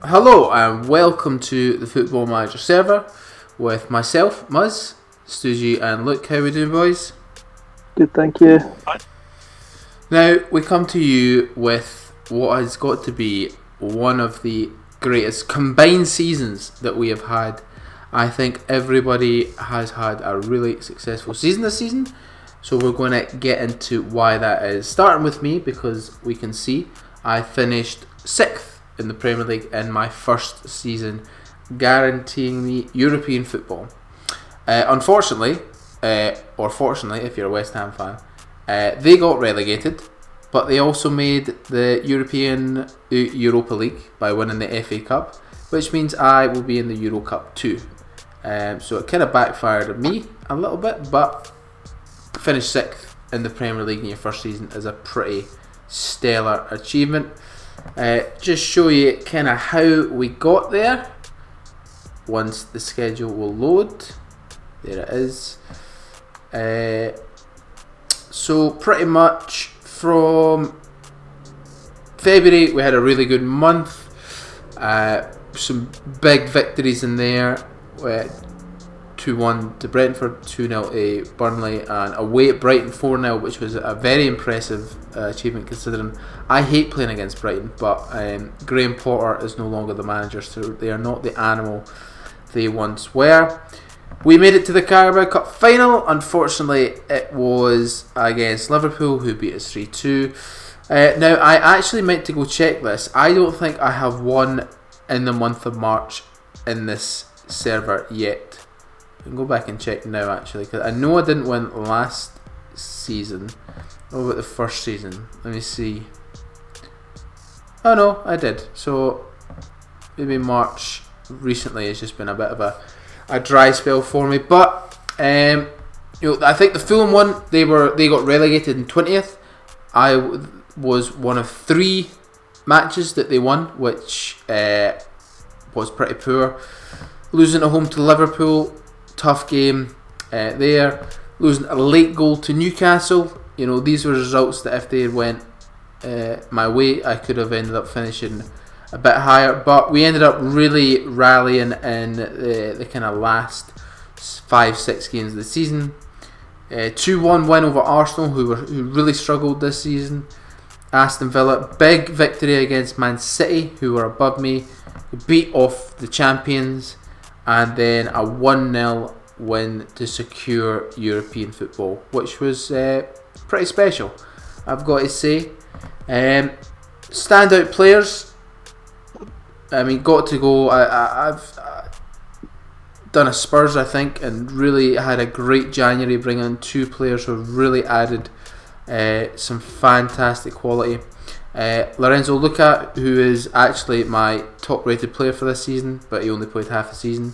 Hello and welcome to the Football Manager server with myself, Muzz, Stuji and Luke. How we doing, boys? Good, thank you. Now we come to you with what has got to be one of the greatest combined seasons that we have had. I think everybody has had a really successful season this season, so we're going to get into why that is. Starting with me, because we can see I finished 6th in the Premier League in my first season, guaranteeing me European football. Unfortunately, or fortunately if you're a West Ham fan, they got relegated, but they also made the Europa League by winning the FA Cup, which means I will be in the Euro Cup too. So it kind of backfired on me a little bit, but finish 6th in the Premier League in your first season is a pretty stellar achievement. Just show you kind of how we got there once the schedule will load. There it is. So pretty much from February we had a really good month. Some big victories in there. 2-1 to Brentford, 2-0 to Burnley, and away at Brighton 4-0, which was a very impressive achievement considering I hate playing against Brighton, but Graham Potter is no longer the manager, so they are not the animal they once were. We made it to the Carabao Cup final. Unfortunately, it was against Liverpool, who beat us 3-2. Now, I actually meant to go check this. I don't think I have won in the month of March in this server yet. I can go back and check now actually, because I know I didn't win last season. What about the first season? Let me see. Oh no, I did. So maybe March recently has just been a bit of a dry spell for me. But I think the Fulham one, they got relegated in 20th. I was one of 3 matches that they won, which was pretty poor. Losing at home to Liverpool, tough game there. Losing a late goal to Newcastle. These were results that if they had went my way, I could have ended up finishing a bit higher. But we ended up really rallying in the kind of last 5-6 games of the season. 2-1 win over Arsenal, who really struggled this season. Aston Villa, big victory against Man City, who were above me. Beat off the champions. And then a 1-0 win to secure European football, which was pretty special, I've got to say. Standout players, got to go. I've done a Spurs, I think, and really had a great January, bringing in 2 players who have really added some fantastic quality. Lorenzo Luca, who is actually my top rated player for this season, but he only played half the season.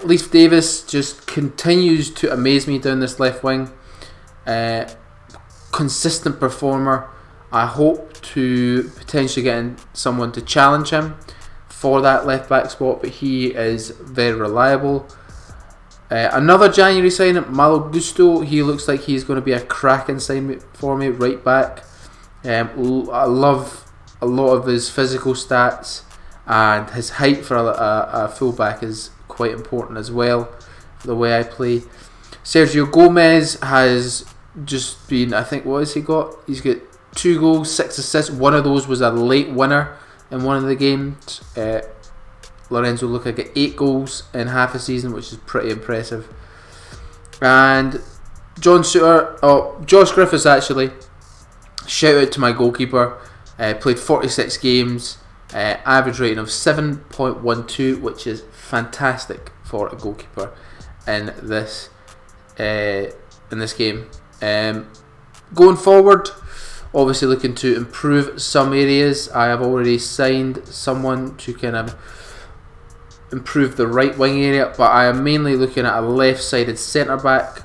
Leif Davis just continues to amaze me down this left wing. Consistent performer. I hope to potentially get in someone to challenge him for that left back spot, but he is very reliable. Another January signing, Malo Gusto. He looks like he's going to be a cracking sign for me, right back. I love a lot of his physical stats, and his height for a fullback is quite important as well for the way I play. Sergio Gomez has just been, I think, what has he got? He's got 2 goals, 6 assists. One of those was a late winner in one of the games. Lorenzo Luca got 8 goals in half a season, which is pretty impressive. And Josh Griffiths actually. Shout out to my goalkeeper. Played 46 games, average rating of 7.12, which is fantastic for a goalkeeper in this game. Going forward, obviously looking to improve some areas. I have already signed someone to kind of improve the right wing area, but I am mainly looking at a left-sided centre back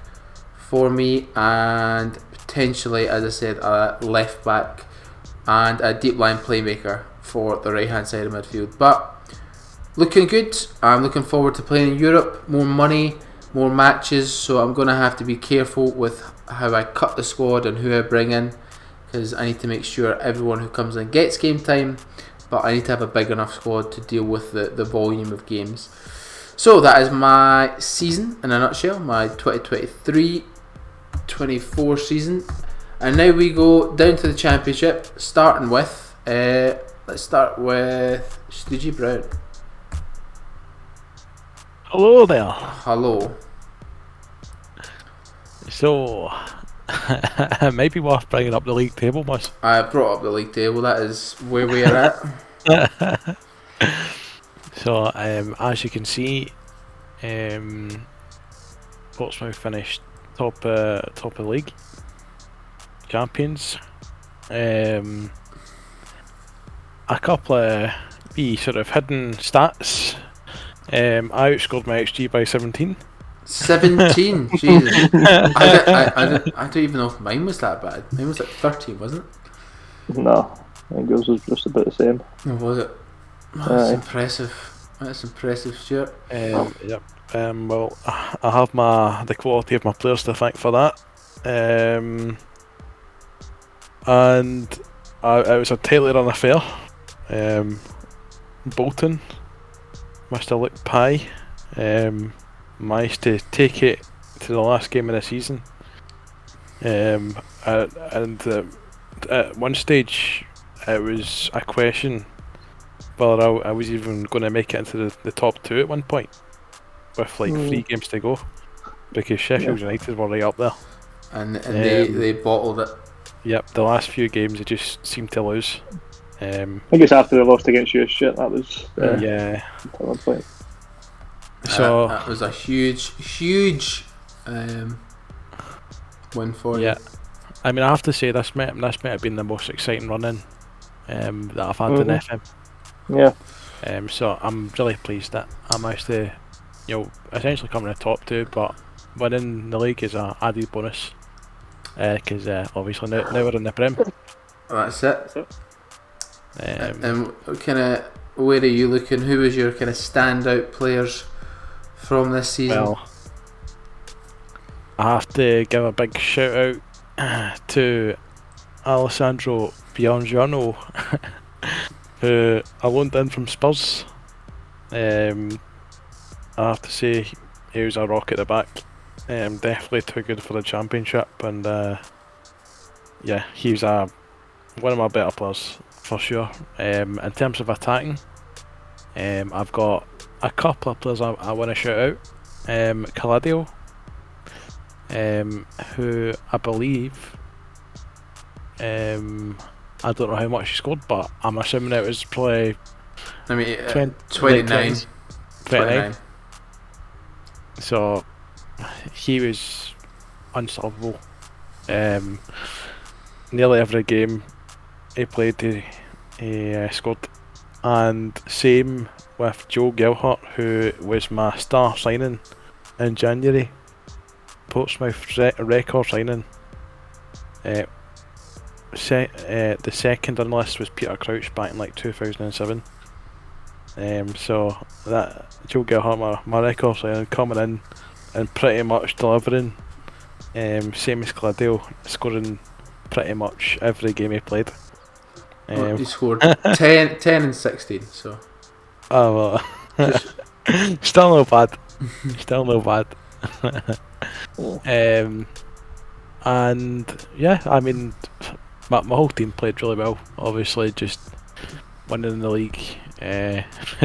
for me, and potentially, as I said, a left back and a deep line playmaker for the right hand side of midfield. But looking good. I'm looking forward to playing in Europe. More money, more matches, so I'm going to have to be careful with how I cut the squad and who I bring in, because I need to make sure everyone who comes in gets game time, but I need to have a big enough squad to deal with the volume of games. So that is my season in a nutshell, my 2023-24 season. And now we go down to the championship, starting with, let's start with Stoogie Brown. Hello there. Hello. So, it might be worth bringing up the league table, Mus. I brought up the league table, that is where we are at. So, as you can see, Portsmouth finished top of the league, champions. A couple of wee sort of hidden stats. I outscored my XG by 17. 17, Jesus. I don't even know if mine was that bad. Mine was like 13, wasn't it? No, I think yours was just about the same. Or was it? Oh, that's impressive. That's impressive, Stuart. Yep. Well, I have the quality of my players to thank for that. And it was a tightly run affair. Bolton, Mr. Luke Pye, managed to take it to the last game of the season. And at one stage, it was a question whether I was even going to make it into the top two at one point, with like 3 games to go, because Sheffield United were right up there. And they bottled it. Yep, the last few games they just seemed to lose. I think it's after they lost against you, shit. That was yeah. At one point. So that was a huge win for you. Yeah, I mean, I have to say this might have been the most exciting run-in that I've had in FM. Yeah. So I'm really pleased that I managed to, essentially come in the top 2, but winning the league is a added bonus. Because obviously now we're in the Prem. That's it. And kind of, where are you looking? Who was your kind of standout players from this season? Well, I have to give a big shout out to Alessandro Biangiano, who I loaned in from Spurs. I have to say he was a rock at the back. Definitely too good for the championship, and he was one of my better players for sure. In terms of attacking, I've got a couple of players I want to shout out. Caladio, who I believe, I don't know how much he scored, but I'm assuming it was probably 29. So he was unstoppable. Nearly every game he played, he scored. And same with Joe Gilhart, who was my star signing in January. Portsmouth record signing. The second on the list was Peter Crouch back in like 2007. So that Joe Gilhart, my record signing, coming in and pretty much delivering. Same as Gladio, scoring pretty much every game he played. He scored 10 and 16, so. Oh well, still no bad. Still no bad. And yeah, I mean, my whole team played really well. Obviously, just winning the league,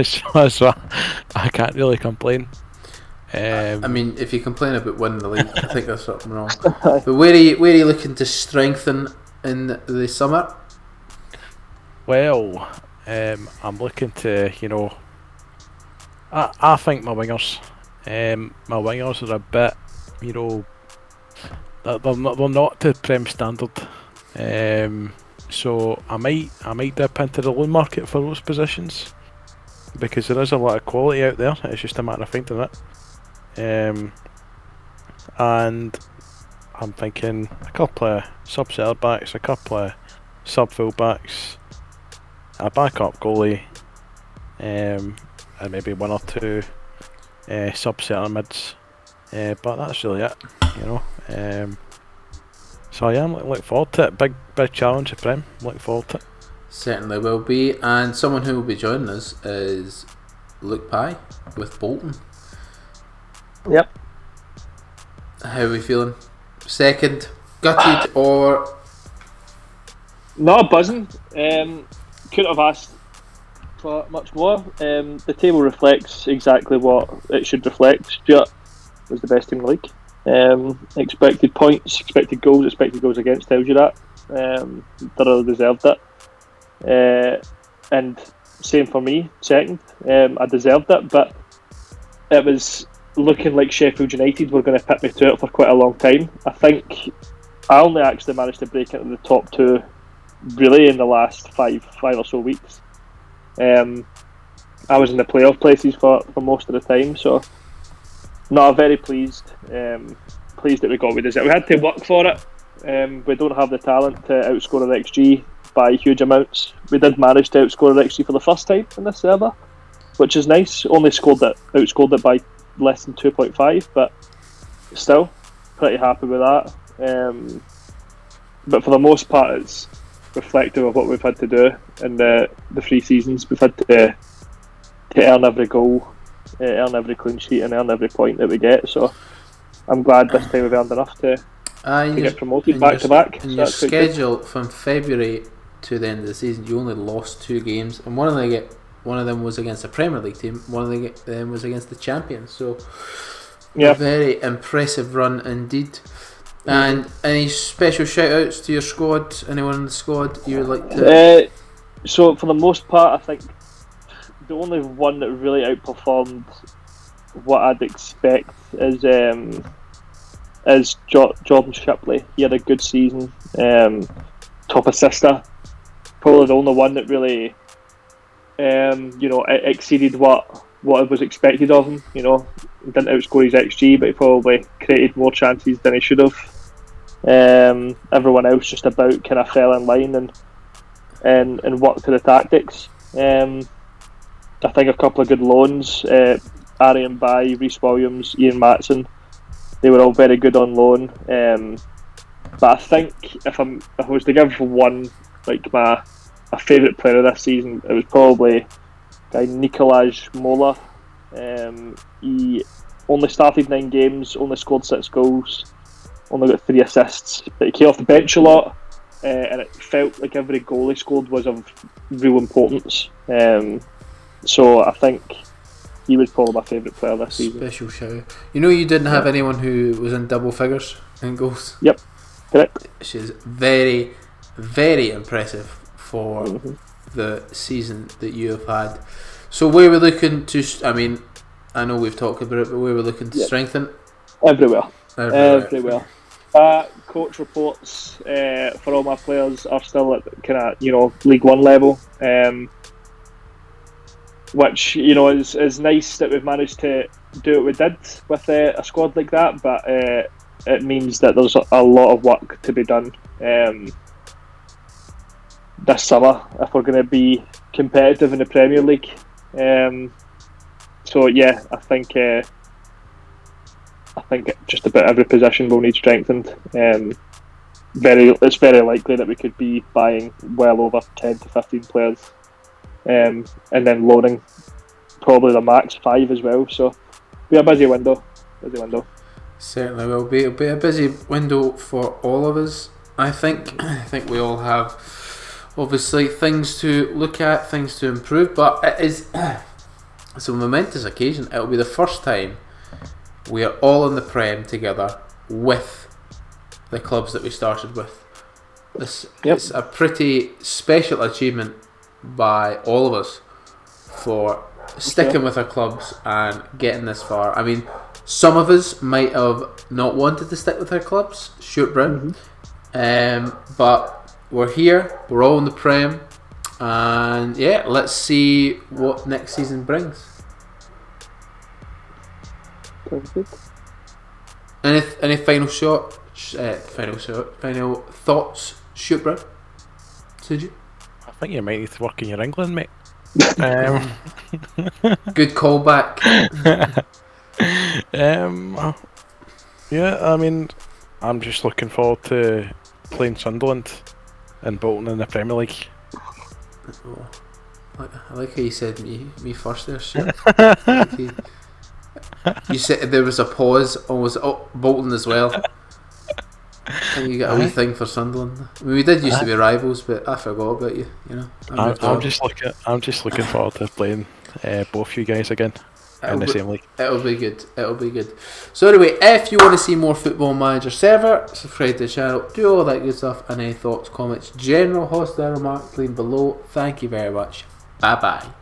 so I can't really complain. I mean, if you complain about winning the league, I think there's something wrong. But where are you looking to strengthen in the summer? Well, I'm looking to, I think my wingers are a bit, they're not to Prem standard. So I might dip into the loan market for those positions, because there is a lot of quality out there. It's just a matter of finding it. And I'm thinking a couple of sub centre backs, a couple of sub full backs, a backup goalie, and maybe 1 or 2 sub centre mids. But that's really it, So yeah, I'm looking forward to it. Big challenge at Prem. Looking forward to it. Certainly will be. And someone who will be joining us is Luke Pye with Bolton. Yep. How are we feeling? Second, gutted or... Not buzzing. Couldn't have asked for much more. The table reflects exactly what it should reflect. Stuart was the best team in the league. Expected points, expected goals against tells you that. Thoroughly deserved it. And same for me, second. I deserved it, but it was looking like Sheffield United were going to put me to it for quite a long time. I think I only actually managed to break into the top two really in the last five or so weeks. I was in the playoff places for most of the time, so not very pleased. Pleased that we got with it. We had to work for it. We don't have the talent to outscore our XG by huge amounts. We did manage to outscore our XG for the first time in this server, which is nice. Only outscored it by less than 2.5, but still pretty happy with that. But for the most part, it's reflective of what we've had to do in the 3 seasons. We've had to earn every goal, earn every clean sheet, and earn every point that we get. So I'm glad this time we've earned enough to get promoted back to back. In your schedule from February to the end of the season, you only lost 2 games, and one of them was against a Premier League team. One of them was against the champions. So a very impressive run indeed. And any special shout outs to your squad? Anyone in the squad you would like to? So for the most part, I think the only one that really outperformed what I'd expect is Jordan Shipley. He had a good season, top assister. Probably the only one that really exceeded what was expected of him. Didn't outscore his XG, but he probably created more chances than he should have. Everyone else just about kind of fell in line and worked to the tactics. I think a couple of good loans, Arian Bai, Reece Williams, Ian Matson, they were all very good on loan. But I think if I was to give one, like my favourite player this season, it was probably guy Nikolaj Mola. He only started 9 games, only scored 6 goals, only got 3 assists, but he came off the bench a lot, and it felt like every goal he scored was of real importance. So I think he was probably my favourite player this season. Special shout. You didn't have anyone who was in double figures in goals? Yep, correct. Which is very, very impressive for the season that you have had. So where we're looking to, I know we've talked about it, but where we're looking to strengthen? Everywhere. Coach reports for all my players are still at kind of League One level, which is nice that we've managed to do what we did with a squad like that. But it means that there's a lot of work to be done this summer if we're going to be competitive in the Premier League. So yeah, I think just about every position will need strengthened. It's very likely that we could be buying well over 10 to 15 players, and then loaning probably the max 5 as well. So be a busy window. Certainly will be. It'll be a busy window for all of us. I think we all have obviously things to look at, things to improve, but it is it's a momentous occasion. It'll be the first time we are all in the Prem together with the clubs that we started with. It's a pretty special achievement by all of us for sticking with our clubs and getting this far. Some of us might have not wanted to stick with our clubs, Stuart Brown, but we're here, we're all in the Prem, and let's see what next season brings. Any final thoughts, Stuart Brown? Did you? I think you might need to work in your England, mate. Good callback. I'm just looking forward to playing Sunderland and Bolton in the Premier League. Oh, I like how you said me first there. Shit. You said there was a pause. Almost Bolton as well. And you got a wee thing for Sunderland. I mean, we did used to be rivals, but I forgot about you. You know, I'm just looking forward to playing both you guys again in the same league. It'll be good. It'll be good. So anyway, if you want to see more Football Manager server, subscribe to the channel, do all that good stuff, and any thoughts, comments, general hostile remarks, leave below. Thank you very much. Bye bye.